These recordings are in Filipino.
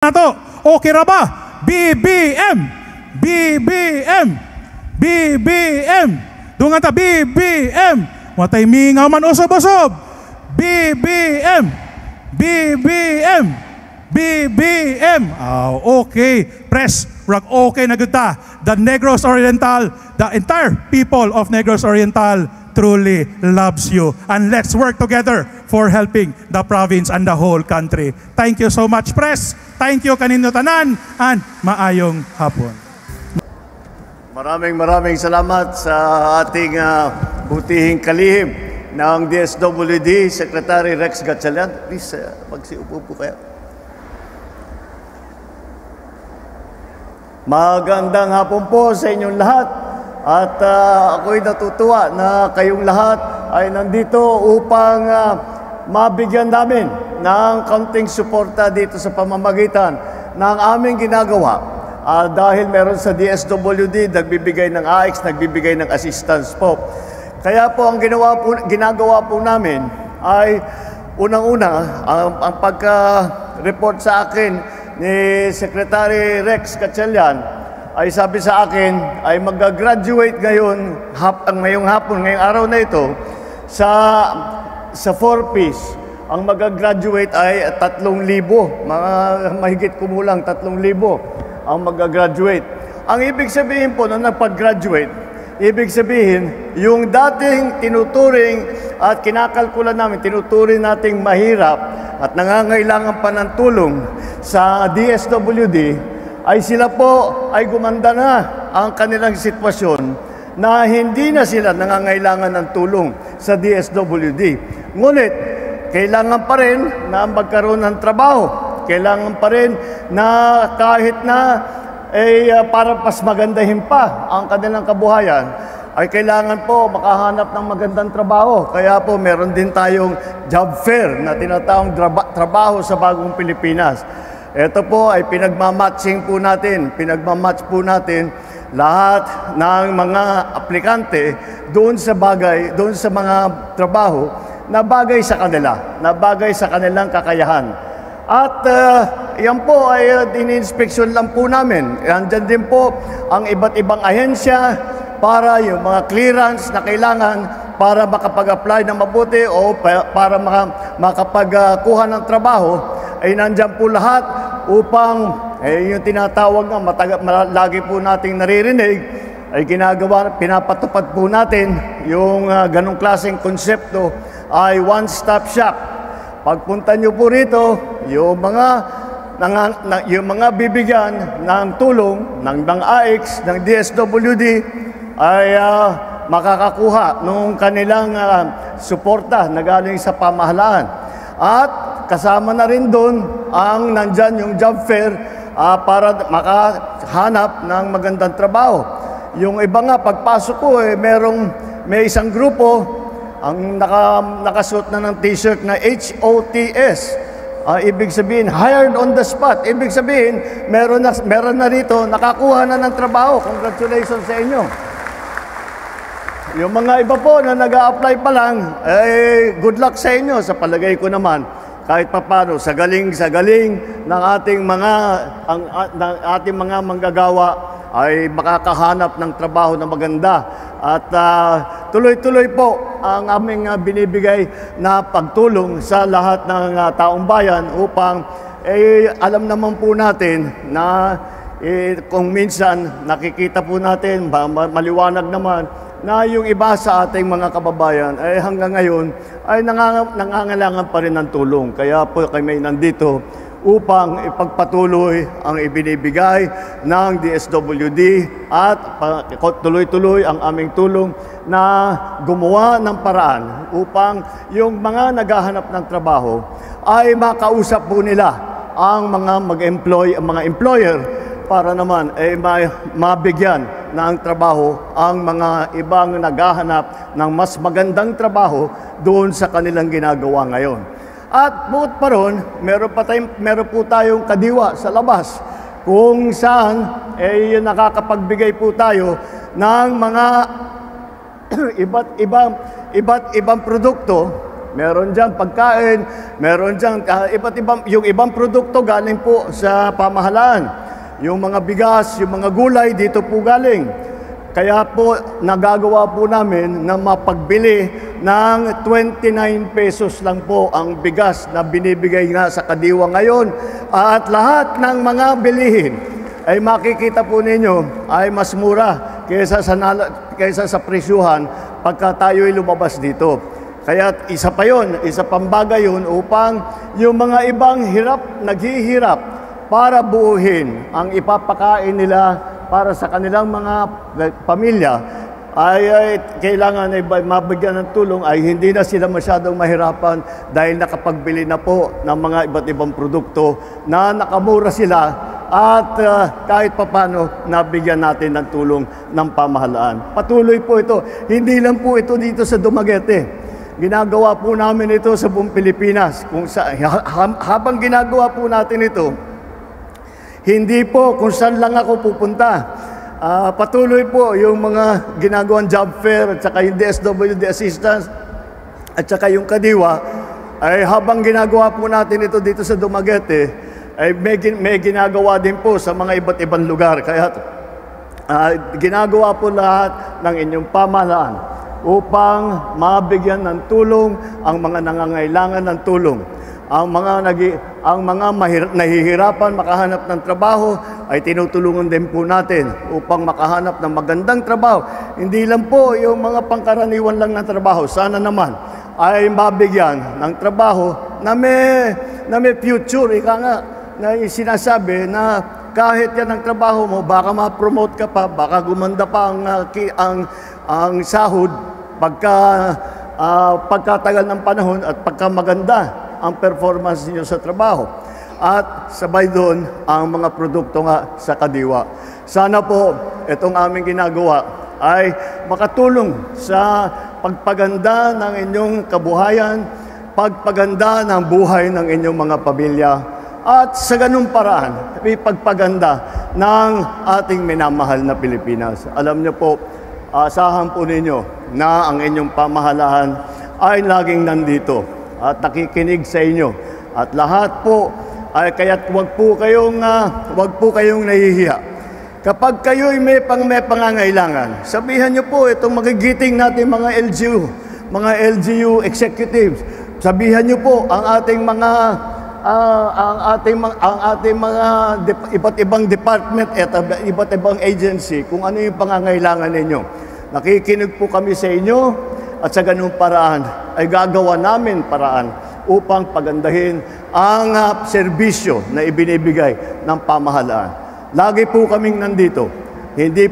nato. Okay ra ba? BBM! BBM! BBM! Dungan ta, BBM! Watay mingaw man usob-usob. BBM! BBM! BBM! Okay. Press, rag okay na gud ta. The Negros Oriental, the entire people of Negros Oriental truly loves you. And let's work together for helping the province and the whole country. Thank you so much, Press. Thank you kaninyo tanan and maayong hapon. Maraming salamat sa ating butihing kalihim ng DSWD, Secretary Rex Gatchalian. Please, magsiupo po kayo. Magandang hapon po sa inyong lahat. At ako'y natutuwa na kayong lahat ay nandito upang mabigyan namin ng kaunting suporta dito sa pamamagitan ng aming ginagawa. Dahil meron sa DSWD, nagbibigay ng AX, nagbibigay ng assistance po. Kaya po ang ginagawa po namin ay unang-una, ang pagka-report sa akin ni Secretary Rex Gatchalian ay sabi sa akin ay mag-graduate ngayong hapon, ngayong araw na ito sa 4-piece. Ang mag-graduate ay 3,000, mahigit kumulang 3,000 ang mag-graduate. Ang ibig sabihin po na nagpag-graduate, ibig sabihin yung dating tinuturing at kinakalkula namin, tinuturing nating mahirap at nangangailangan pa ng tulong sa DSWD, ay sila po ay gumanda na ang kanilang sitwasyon na hindi na sila nangangailangan ng tulong sa DSWD. Ngunit, kailangan pa rin na magkaroon ng trabaho. Kailangan pa rin na kahit na para mas magandahin pa ang kanilang kabuhayan, ay kailangan po makahanap ng magandang trabaho. Kaya po meron din tayong job fair na tinatawag trabaho sa bagong Pilipinas. Ito po ay pinagmamatching po natin, pinagmamatch po natin lahat ng mga aplikante doon sa mga trabaho na bagay sa kanila, na bagay sa kanilang kakayahan. At yan po ay in-inspection lang po namin. Andyan din po ang iba't ibang ahensya para yung mga clearance na kailangan para makapag-apply ng mabuti o para makapagkuha ng trabaho, ay nandyan po lahat upang yung tinatawag na lagi po nating naririnig ay pinapatupad po natin yung ganong klaseng konsepto ay one-stop shop. Pagpunta nyo po rito, yung mga bibigyan ng tulong ng AX, ng DSWD ay makakakuha ng kanilang suporta na galing sa pamahalaan. At kasama na rin doon ang nandyan yung job fair para makahanap ng magandang trabaho. Yung iba nga, pagpasok ko, may isang grupo ang nakasuot na ng t-shirt na HOTS. Ibig sabihin, hired on the spot. Ibig sabihin, meron na rito, nakakuha na ng trabaho. Congratulations sa inyo. Yung mga iba po na nag-a-apply pa lang, good luck sa inyo. Sa palagay ko naman, kahit papano, sa galing ng ating mga manggagawa ay makakahanap ng trabaho na maganda. At tuloy-tuloy po ang aming binibigay na pagtulong sa lahat ng taong bayan upang alam naman po natin na kung minsan nakikita po natin, maliwanag naman, na yung iba sa ating mga kababayan ay hanggang ngayon ay nangangailangan pa rin ng tulong. Kaya po kami nandito upang ipagpatuloy ang ibinibigay ng DSWD at tuloy-tuloy ang aming tulong na gumawa ng paraan upang yung mga naghahanap ng trabaho ay makausap po nila ang mga employer para naman ay mabigyan ng trabaho ang mga ibang naghahanap ng mas magandang trabaho doon sa kanilang ginagawa ngayon. At bukod pa ron, meron po tayong kadiwa sa labas kung saan nakakapagbigay po tayo ng mga iba't ibang produkto meron dyan pagkain, meron dyan iba't ibang, yung ibang produkto galing po sa pamahalaan. Yung mga bigas, yung mga gulay, dito po galing. Kaya po, nagagawa po namin na mapagbili ng 29 pesos lang po ang bigas na binibigay nga sa Kadiwa ngayon. At lahat ng mga bilihin ay makikita po ninyo ay mas mura kaysa sa presyuhan pagka tayo'y lumabas dito. Kaya isa pa yun, isa pang bagay yun upang yung mga ibang naghihirap para buuhin ang ipapakain nila para sa kanilang mga pamilya ay kailangan ay mabigyan ng tulong ay hindi na sila masyadong mahirapan dahil nakapagbili na po ng mga iba't ibang produkto na nakamura sila at kahit papano nabigyan natin ng tulong ng pamahalaan. Patuloy po ito. Hindi lang po ito dito sa Dumaguete. Ginagawa po namin ito sa buong Pilipinas. Habang ginagawa po natin ito, hindi po kung saan lang ako pupunta. Patuloy po yung mga ginagawang job fair at saka yung DSWD assistance at saka yung Kadiwa ay habang ginagawa po natin ito dito sa Dumaguete ay may ginagawa din po sa mga iba't ibang lugar. Kaya ginagawa po lahat ng inyong pamahalaan upang mabigyan ng tulong ang mga nangangailangan ng tulong. Ang mga nahihirapan makahanap ng trabaho ay tinutulungan din po natin upang makahanap ng magandang trabaho. Hindi lang po yung mga pangkaraniwan lang na trabaho. Sana naman ay mabigyan ng trabaho na may future. Ika nga na sinasabi na kahit yan ang trabaho mo, baka ma-promote ka pa, baka gumanda pa ang sahod pagkatagal ng panahon at pagka maganda ang performance niyo sa trabaho. At sabay doon ang mga produkto nga sa Kadiwa. Sana po itong aming ginagawa ay makatulong sa pagpaganda ng inyong kabuhayan, pagpaganda ng buhay ng inyong mga pamilya, at sa ganung paraan, may pagpaganda ng ating minamahal na Pilipinas. Alam niyo po, asahan po ninyo na ang inyong pamahalaan ay laging nandito at nakikinig sa inyo. At lahat po ay kaya't wag po kayong nahihiya. Kapag kayo'y may pangangailangan, sabihan niyo po itong magigiting natin mga LGU executives. Sabihan niyo po ang ating mga iba't ibang department at iba't ibang agency kung ano yung pangangailangan ninyo. Nakikinig po kami sa inyo at sa ganung paraan ay gagawa namin paraan upang pagandahin ang serbisyo na ibinibigay ng pamahalaan. Lagi po kaming nandito. Hindi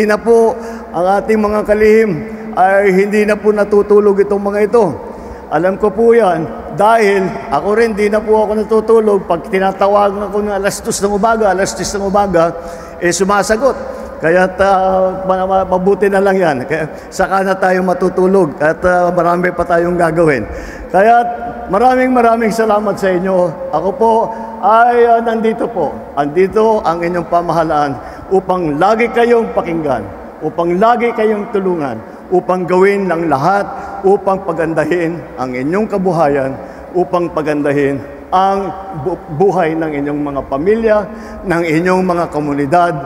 na po ang ating mga kalihim ay hindi na po natutulog itong mga ito. Alam ko po yan dahil ako rin di na po ako natutulog pag tinatawagan ako ng alas 2 ng umaga, sumasagot. Kaya mabuti na lang yan. Kaya saka na tayo matutulog at marami pa tayong gagawin. Kaya maraming salamat sa inyo. Ako po ay nandito po. Andito ang inyong pamahalaan upang lagi kayong pakinggan, upang lagi kayong tulungan, upang gawin ng lahat, upang pagandahin ang inyong kabuhayan, upang pagandahin ang buhay ng inyong mga pamilya, ng inyong mga komunidad,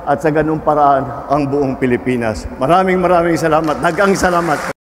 at sa ganung paraan ang buong Pilipinas. Maraming salamat. Dagang salamat.